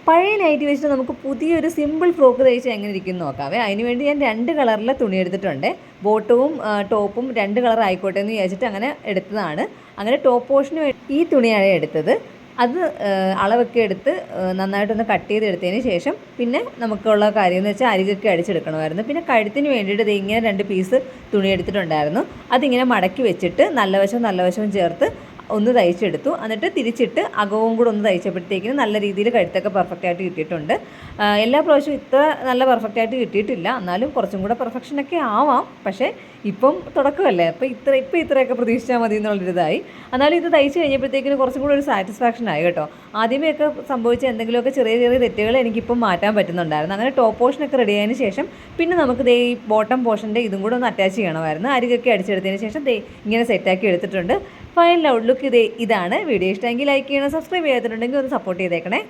പഴയ നൈറ്റി വെച്ചിട്ട് നമുക്ക് പുതിയൊരു സിമ്പിൾ ഫ്രോക്ക് തയ്ച്ച് എങ്ങനെ ഇരിക്കും നോക്കാവേ. അതിനുവേണ്ടി ഞാൻ 2 കളറിലെ തുണി എടുത്തിട്ടുണ്ട്. ബോട്ടവും ടോപ്പും 2 കളർ ആയിക്കോട്ടെ എന്ന് വിചാരിച്ചിട്ട് അങ്ങനെ എടുത്തതാണ്. അങ്ങനെ ടോപ്പ് പോർഷന് ഈ തുണിയാണ് എടുത്തത്. അത് അളവൊക്കെ എടുത്ത് നന്നായിട്ടൊന്ന് കട്ട് ചെയ്തെടുത്തതിന് ശേഷം പിന്നെ നമുക്കുള്ള കാര്യം എന്ന് വെച്ചാൽ അരികൊക്കെ അടിച്ചെടുക്കണമായിരുന്നു. പിന്നെ കഴുത്തിന് വേണ്ടിയിട്ട് ഇങ്ങനെ 2 പീസ് തുണി എടുത്തിട്ടുണ്ടായിരുന്നു. അതിങ്ങനെ മടക്കി വെച്ചിട്ട് നല്ല വശവും ചേർത്ത് ഒന്ന് തയ്ച്ചെടുത്തു. എന്നിട്ട് തിരിച്ചിട്ട് അകവും കൂടെ ഒന്ന് തയ്ച്ചപ്പോഴത്തേക്കിന് നല്ല രീതിയിൽ കഴുത്തൊക്കെ പെർഫെക്റ്റായിട്ട് കിട്ടിയിട്ടുണ്ട്. എല്ലാ പ്രാവശ്യവും ഇത്ര നല്ല പെർഫെക്റ്റായിട്ട് കിട്ടിയിട്ടില്ല, എന്നാലും കുറച്ചും കൂടെ പെർഫെക്ഷനൊക്കെ ആവാം. പക്ഷേ ഇപ്പം തുടക്കമല്ലേ, അപ്പോൾ ഇത്രയൊക്കെ പ്രതീക്ഷിച്ചാൽ മതി എന്നുള്ളൊരിതായി. എന്നാലും ഇത് തയ്ച്ച് കഴിഞ്ഞപ്പോഴത്തേക്കിന് കുറച്ചും കൂടെ ഒരു സാറ്റിസ്ഫാക്ഷൻ ആയി കേട്ടോ. ആദ്യമേയൊക്കെ സംഭവിച്ച എന്തെങ്കിലുമൊക്കെ ചെറിയ തെറ്റുകൾ എനിക്കിപ്പം മാറ്റാൻ പറ്റുന്നുണ്ടായിരുന്നു. അങ്ങനെ ടോപ്പ് പോർഷനൊക്കെ റെഡി ആയതിനു ശേഷം പിന്നെ നമുക്ക് ഈ ബോട്ടം പോർഷൻ്റെ ഇതും കൂടെ ഒന്ന് അറ്റാച്ച് ചെയ്യണമായിരുന്നു. അരികൊക്കെ അടിച്ചെടുത്തതിന് ശേഷം ഇങ്ങനെ സെറ്റാക്കി എടുത്തിട്ടുണ്ട്. ഫൈനൽ ഔട്ട്ലുക്ക് ഇതാണ്. വീഡിയോ ഇഷ്ടമെങ്കിൽ ലൈക്ക് ചെയ്യണം, സബ്സ്ക്രൈബ് ചെയ്യാത്തിട്ടുണ്ടെങ്കിൽ ഒന്ന് സപ്പോർട്ട് ചെയ്തേക്കണേ.